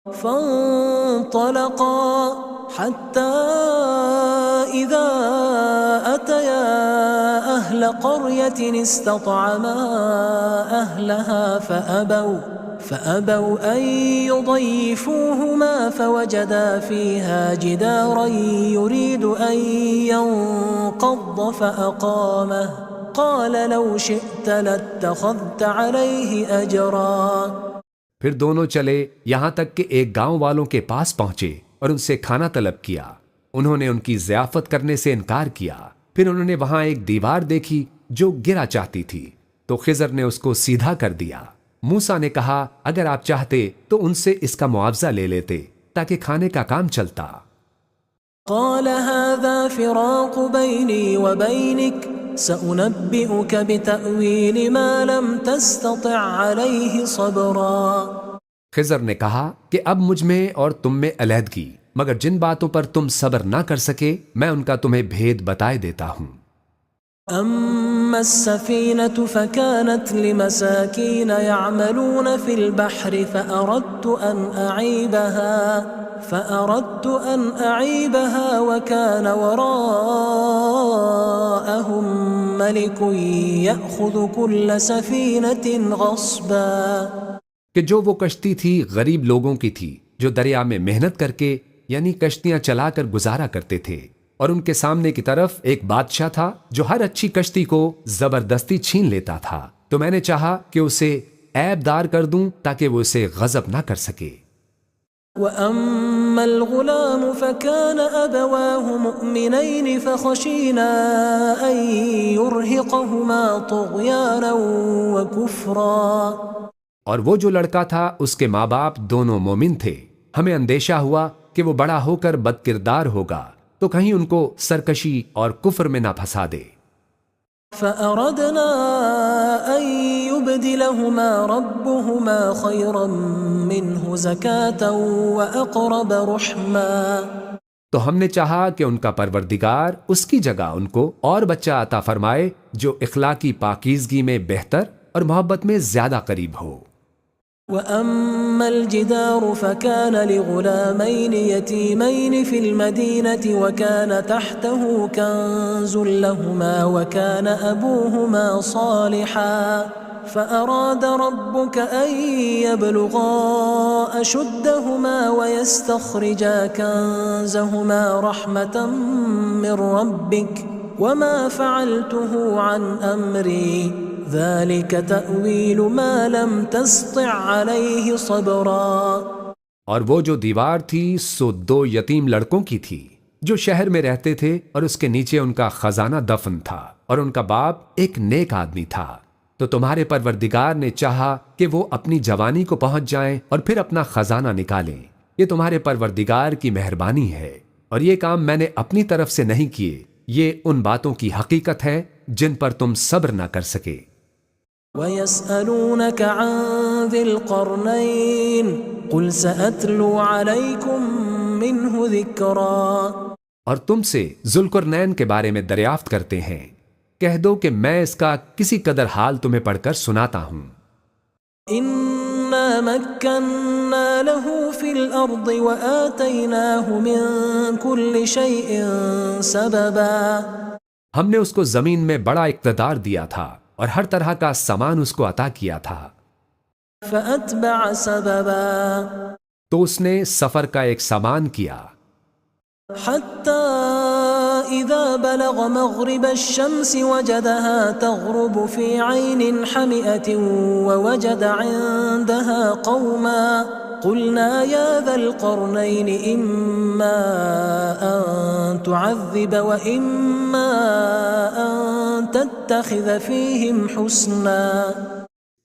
فانطلقا حتى إذا أتيا أهل قرية استطعما أهلها فأبوا أن يضيفوهما فوجدا فيها جدارا يريد أن ينقض فأقامه قال لو شئت لاتخذت عليه أجرا پھر دونوں چلے یہاں تک کہ ایک گاؤں والوں کے پاس پہنچے اور ان سے کھانا طلب کیا۔ انہوں نے ان کی ضیافت کرنے سے انکار کیا۔ پھر انہوں نے وہاں ایک دیوار دیکھی جو گرا چاہتی تھی تو خضر نے اس کو سیدھا کر دیا۔ موسیٰ نے کہا اگر آپ چاہتے تو ان سے اس کا معاوضہ لے لیتے تاکہ کھانے کا کام چلتا۔ قال هذا فراق بيني وبينك سأنبئك بتأويل ما لم تستطع عليه صبرا خضر نے کہا کہ اب مجھ میں اور تم میں علیحدگی، مگر جن باتوں پر تم صبر نہ کر سکے میں ان کا تمہیں بھید بتائے دیتا ہوں۔ أما السفينة فكانت لمساكين يعملون في البحر فأردت أن أعيبها وكان وراءهم ملك يأخذ كل سفينة غصبا کہ جو وہ کشتی تھی غریب لوگوں کی تھی جو دریا میں محنت کر کے یعنی کشتیاں چلا کر گزارا کرتے تھے، اور ان کے سامنے کی طرف ایک بادشاہ تھا جو ہر اچھی کشتی کو زبردستی چھین لیتا تھا، تو میں نے چاہا کہ اسے عیب دار کر دوں تاکہ وہ اسے غضب نہ کر سکے۔ وَأَمَّا الْغُلَامُ فَكَانَ أَبَوَاهُ مُؤْمِنَيْنِ فَخَشِينَا أَن يُرْهِقَهُمَا طُغْيَانًا وَكُفْرًا اور وہ جو لڑکا تھا اس کے ماں باپ دونوں مومن تھے، ہمیں اندیشہ ہوا کہ وہ بڑا ہو کر بد کردار ہوگا تو کہیں ان کو سرکشی اور کفر میں نہ پھنسا دے۔ فأردنا أن يبدلهما ربهما خيرا منه زكاة وأقرب رحما، تو ہم نے چاہا کہ ان کا پروردگار اس کی جگہ ان کو اور بچہ عطا فرمائے جو اخلاقی پاکیزگی میں بہتر اور محبت میں زیادہ قریب ہو۔ وأما الجدار فكان لغلامين يتيمين في المدينة وكان تحته كنز لهما وكان أبوهما صالحا فأراد ربك أن يبلغا أشدهما ويستخرجا كنزهما رحمة من ربك وما فعلته عن أمري ذلك تأويل ما لم تسطع عليه صبرا۔ اور وہ جو دیوار تھی سو 2 یتیم لڑکوں کی تھی جو شہر میں رہتے تھے، اور اس کے نیچے ان کا خزانہ دفن تھا، اور ان کا باپ ایک نیک آدمی تھا۔ تو تمہارے پروردگار نے چاہا کہ وہ اپنی جوانی کو پہنچ جائیں اور پھر اپنا خزانہ نکالیں۔ یہ تمہارے پروردگار کی مہربانی ہے، اور یہ کام میں نے اپنی طرف سے نہیں کیے، یہ ان باتوں کی حقیقت ہے جن پر تم صبر نہ کر سکے۔ وَيَسْأَلُونَكَ عَنْ ذِي الْقَرْنَيْنِ قُلْ سَأَتْلُو عَلَيْكُمْ مِنْهُ ذِكْرًا، اور تم سے ذوالقرنین کے بارے میں دریافت کرتے ہیں، کہہ دو کہ میں اس کا کسی قدر حال تمہیں پڑھ کر سناتا ہوں۔ إِنَّا مَكَّنَّا لَهُ فِي الْأَرْضِ وَآتَيْنَاهُ مِنْ كُلِّ شَيْءٍ سَبَبًا، ہم نے اس کو زمین میں بڑا اقتدار دیا تھا اور ہر طرح کا سامان اس کو عطا کیا تھا۔ فَأَتْبَعَ سَبَبًا، تو اس نے سفر کا ایک سامان کیا، حَتَّى إِذَا بَلَغَ مَغْرِبَ الشَّمْسِ وَجَدَهَا تَغْرُبُ فِي عَيْنٍ حَمِئَةٍ وَوَجَدَ عِندَهَا قَوْمًا قُلْنَا يَا ذَا الْقَرْنَيْنِ إِمَّا أَن تُعَذِّبَ وَإِمَّا أَن تَتَّخِذَ فِيهِمْ حُسْنًا،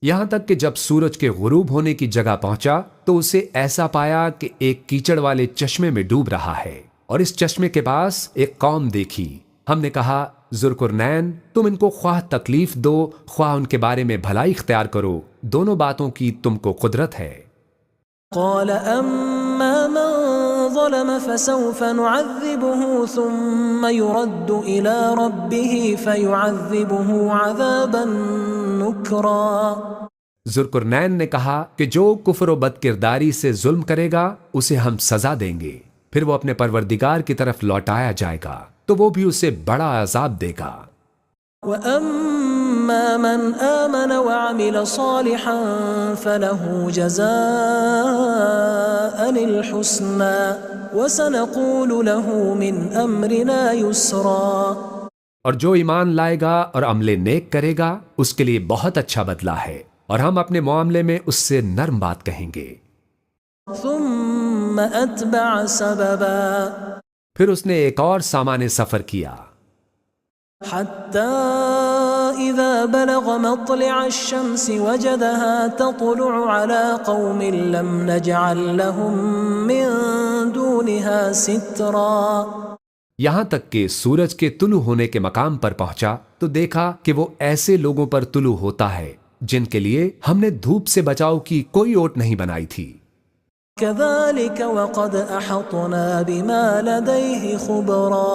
یہاں تک کہ جب سورج کے غروب ہونے کی جگہ پہنچا تو اسے ایسا پایا کہ ایک کیچڑ والے چشمے میں ڈوب رہا ہے، اور اس چشمے کے پاس ایک قوم دیکھی۔ ہم نے کہا ذوالقرنین تم ان کو خواہ تکلیف دو خواہ ان کے بارے میں بھلائی اختیار کرو، دونوں باتوں کی تم کو قدرت ہے۔ قال أما من ظلم فسوف نعذبه ثم يرد إلى ربه فيعذبه عذابا نكرا، ذوالقرنین نے کہا کہ جو کفر و بد کرداری سے ظلم کرے گا اسے ہم سزا دیں گے، پھر وہ اپنے پروردگار کی طرف لوٹایا جائے گا تو وہ بھی اسے بڑا عذاب دے گا۔ وَأَمَّا مَنْ آمَنَ وَعَمِلَ صَالِحًا فَلَهُ جَزَاءً الْحُسْنَى وَسَنَقُولُ لَهُ مِنْ أَمْرِنَا يُسْرًا، اور جو ایمان لائے گا اور عمل نیک کرے گا اس کے لیے بہت اچھا بدلہ ہے، اور ہم اپنے معاملے میں اس سے نرم بات کہیں گے۔ ثُمَّ أَتْبَعَ سَبَبًا، پھر اس نے ایک اور سامان سفر کیا، حَتَّى إِذَا بَلَغَ مَطْلِعَ الشَّمْسِ وَجَدَهَا تَطْلُعُ عَلَى قَوْمٍ لَمْ نَجْعَلْ لَهُم مِّن دُونِهَا سِتْرًا، یہاں تک کہ سورج کے طلوع ہونے کے مقام پر پہنچا تو دیکھا کہ وہ ایسے لوگوں پر طلوع ہوتا ہے جن کے لیے ہم نے دھوپ سے بچاؤ کی کوئی اوٹ نہیں بنائی تھی۔ كَذَلِكَ وَقَدْ أَحَطْنَا بِمَا لَدَيْهِ خُبْرًا،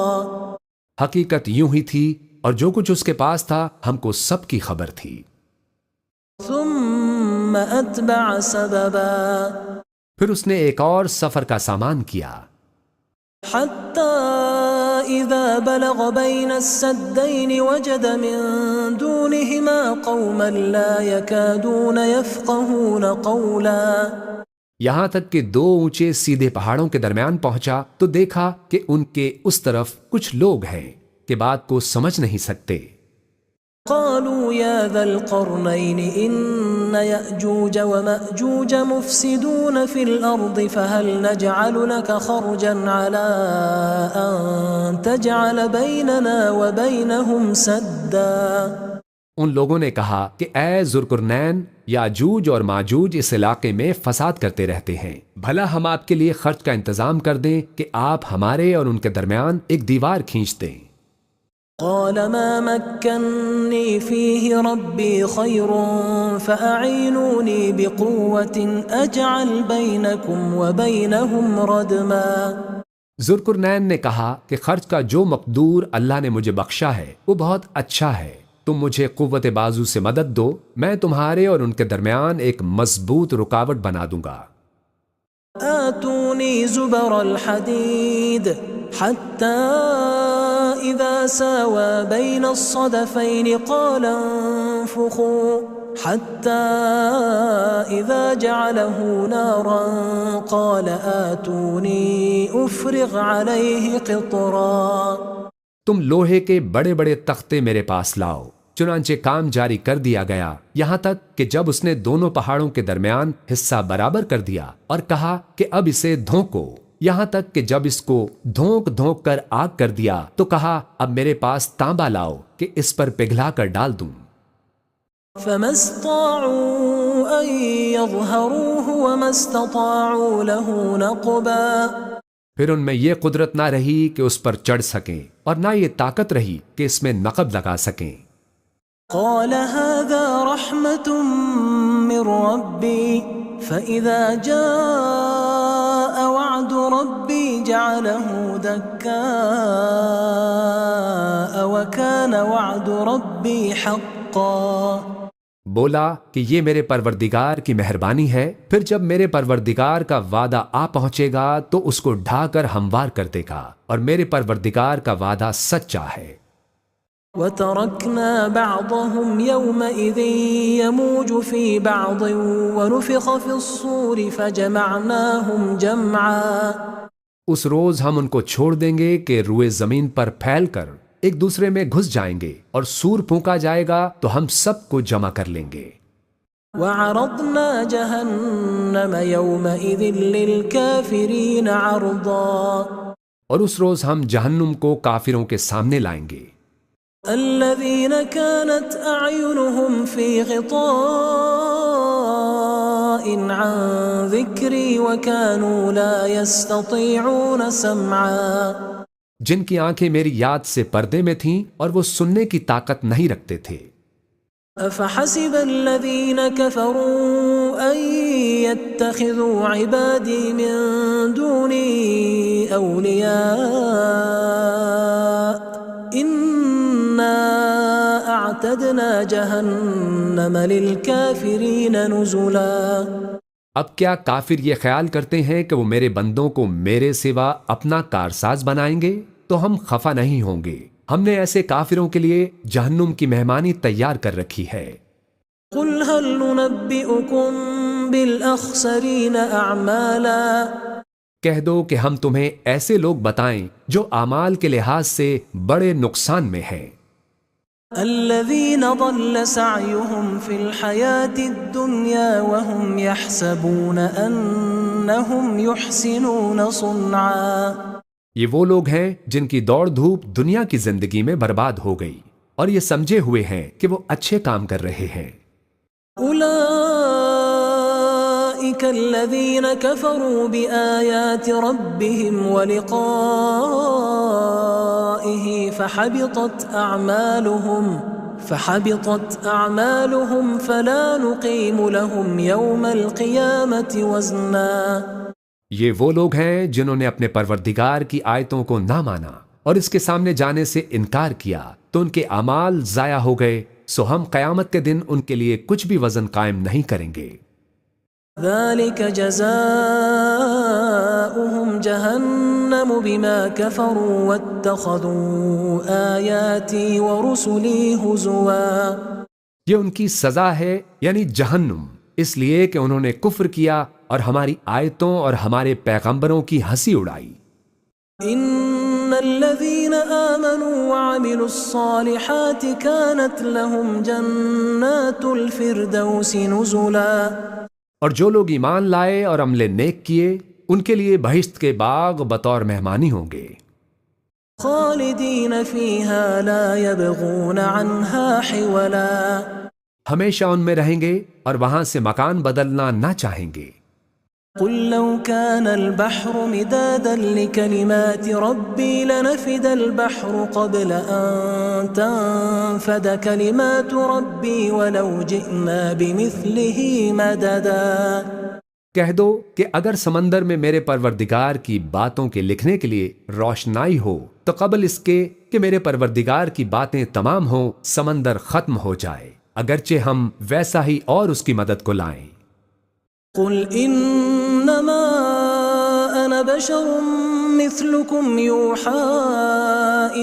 حقیقت یوں ہی تھی اور جو کچھ اس کے پاس تھا ہم کو سب کی خبر تھی۔ ثُمَّ أَتْبَعَ سَبَبًا، پھر اس نے ایک اور سفر کا سامان کیا، حَتَّى إِذَا بَلَغَ بَيْنَ السَّدَّيْنِ وَجَدَ مِن دُونِهِمَا قَوْمًا لَا يَكَادُونَ يَفْقَهُونَ قَوْلًا، یہاں تک کہ 2 اونچے سیدھے پہاڑوں کے درمیان پہنچا تو دیکھا کہ ان کے اس طرف کچھ لوگ ہیں کہ بات کو سمجھ نہیں سکتے۔ قالوا يا ذا القرنين إن يأجوج ومأجوج مفسدون في الأرض فهل نجعل لك خرجا على أن تجعل بيننا وبينهم سدا، ان لوگوں نے کہا کہ اے ذوالقرنین، یاجوج اور ماجوج اس علاقے میں فساد کرتے رہتے ہیں، بھلا ہم آپ کے لیے خرچ کا انتظام کر دیں کہ آپ ہمارے اور ان کے درمیان ایک دیوار کھینچ دیں۔ قال ما مكنني فيه ربي خير فأعينوني بقوة أجعل بينكم وبينهم ردما۔ ذوالقرنین نے کہا کہ خرچ کا جو مقدور اللہ نے مجھے بخشا ہے وہ بہت اچھا ہے، تم مجھے قوت بازو سے مدد دو، میں تمہارے اور ان کے درمیان ایک مضبوط رکاوٹ بنا دوں گا۔ آتوني زبر الحديد حتى إذا ساوى بين الصدفين قال انفخوا حتى إذا جعله نارا قال آتوني أفرغ عليه قطرا۔ تم لوہے کے بڑے بڑے تختے میرے پاس لاؤ۔ چنانچہ کام جاری کر دیا گیا، یہاں تک کہ جب اس نے دونوں پہاڑوں کے درمیان حصہ برابر کر دیا اور کہا کہ اب اسے دھونکو، یہاں تک کہ جب اس کو دھونک دھونک کر آگ کر دیا تو کہا اب میرے پاس تانبا لاؤ کہ اس پر پگھلا کر ڈال دوں۔ فما استطاعوا أن يظهروه وما استطاعوا له نقبا۔ پھر ان میں یہ قدرت نہ رہی کہ اس پر چڑھ سکیں اور نہ یہ طاقت رہی کہ اس میں نقب لگا سکیں۔ قال هذا رحمة من ربي فإذا جاء وعد ربي جعله دكاء وكان وعد ربي حقا۔ بولا کہ یہ میرے پروردگار کی مہربانی ہے، پھر جب میرے پروردگار کا وعدہ آ پہنچے گا تو اس کو ڈھا کر ہموار کر دے گا، اور میرے پروردگار کا وعدہ سچا ہے۔ وَتَرَكْنَا بَعْضَهُمْ يَوْمَئِذٍ يَمُوجُ فِي بَعْضٍ وَنُفِخَ فِي الصُّورِ فَجَمَعْنَاهُمْ جَمْعًا۔ اس روز ہم ان کو چھوڑ دیں گے کہ روئے زمین پر پھیل کر ایک دوسرے میں گھس جائیں گے، اور سور پھونکا جائے گا تو ہم سب کو جمع کر لیں گے۔ وَعَرَضْنَا جَهَنَّمَ يَوْمَئِذٍ لِلْكَافِرِينَ عَرْضًا۔ اور اس روز ہم جہنم کو کافروں کے سامنے لائیں گے۔ الذين كانت أعينهم في غطاء عن ذكري وكانوا لا يستطيعون سمعا۔ جن کی آنکھیں میری یاد سے پردے میں تھیں اور وہ سننے کی طاقت نہیں رکھتے تھے۔ أفحسب الذين كفروا أن يتخذوا عبادي من دوني أولياء إنا أعتدنا جهنم للكافرين نزلا۔ اب کیا کافر یہ خیال کرتے ہیں کہ وہ میرے بندوں کو میرے سوا اپنا کارساز بنائیں گے؟ تو ہم خفا نہیں ہوں گے، ہم نے ایسے کافروں کے لیے جہنم کی مہمانی تیار کر رکھی ہے۔ قل هل ننبئكم بالأخسرين أعمالا۔ کہہ دو کہ ہم تمہیں ایسے لوگ بتائیں جو اعمال کے لحاظ سے بڑے نقصان میں ہیں۔ الذين ضل سعيهم في الحياة الدنيا وهم يحسبون أنهم يحسنون صنعا۔ یہ وہ لوگ ہیں جن کی دوڑ دھوپ دنیا کی زندگی میں برباد ہو گئی اور یہ سمجھے ہوئے ہیں کہ وہ اچھے کام کر رہے ہیں۔ أولئك الذين كفروا بآيات ربهم ولقائه فحبطت أعمالهم فلا نقيم لهم يوم القيامة وزنا۔ یہ وہ لوگ ہیں جنہوں نے اپنے پروردگار کی آیتوں کو نہ مانا اور اس کے سامنے جانے سے انکار کیا تو ان کے اعمال ضائع ہو گئے، سو ہم قیامت کے دن ان کے لیے کچھ بھی وزن قائم نہیں کریں گے۔ ذلك جزاؤهم جهنم بما كفروا واتخذوا آياتي ورسلي هزوا۔ یہ ان کی سزا ہے، یعنی جہنم، اس لیے کہ انہوں نے کفر کیا اور ہماری آیتوں اور ہمارے پیغمبروں کی ہنسی اڑائی۔ ان الذين آمنوا وعملوا الصالحات كانت لهم جنات الفردوس نزلا۔ اور جو لوگ ایمان لائے اور عمل نیک کیے ان کے لیے بہشت کے باغ بطور مہمانی ہوں گے۔ خالدين فيها لا يبغون عنها حولا ہمیشہ ان میں رہیں گے اور وہاں سے مکان بدلنا نہ چاہیں گے۔ قل لو كان البحر مدادا لكلمات ربي لنفد البحر قبل أن تنفد كلمات ربي ولو جئنا بمثله مددا۔ کہہ دو کہ اگر سمندر میں میرے پروردگار کی باتوں کے لکھنے کے لیے روشنائی ہو تو قبل اس کے کہ میرے پروردگار کی باتیں تمام ہوں سمندر ختم ہو جائے، اگرچہ ہم ویسا ہی اور اس کی مدد کو لائیں۔ قل انما انا بشر مثلكم يوحى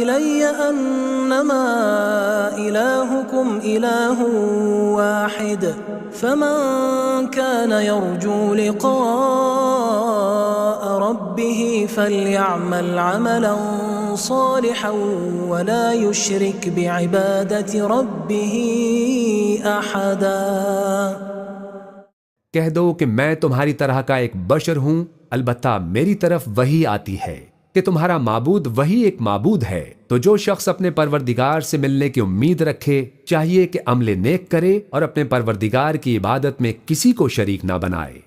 الي انما الهكم اله واحد فمن كان يرجو لقاء ربه فليعمل عملا صالحا ولا يشرك بعبادة ربه احدا۔ کہہ دو کہ میں تمہاری طرح کا ایک بشر ہوں، البتہ میری طرف وحی آتی ہے کہ تمہارا معبود وہی ایک معبود ہے، تو جو شخص اپنے پروردگار سے ملنے کی امید رکھے چاہیے کہ عمل نیک کرے اور اپنے پروردگار کی عبادت میں کسی کو شریک نہ بنائے۔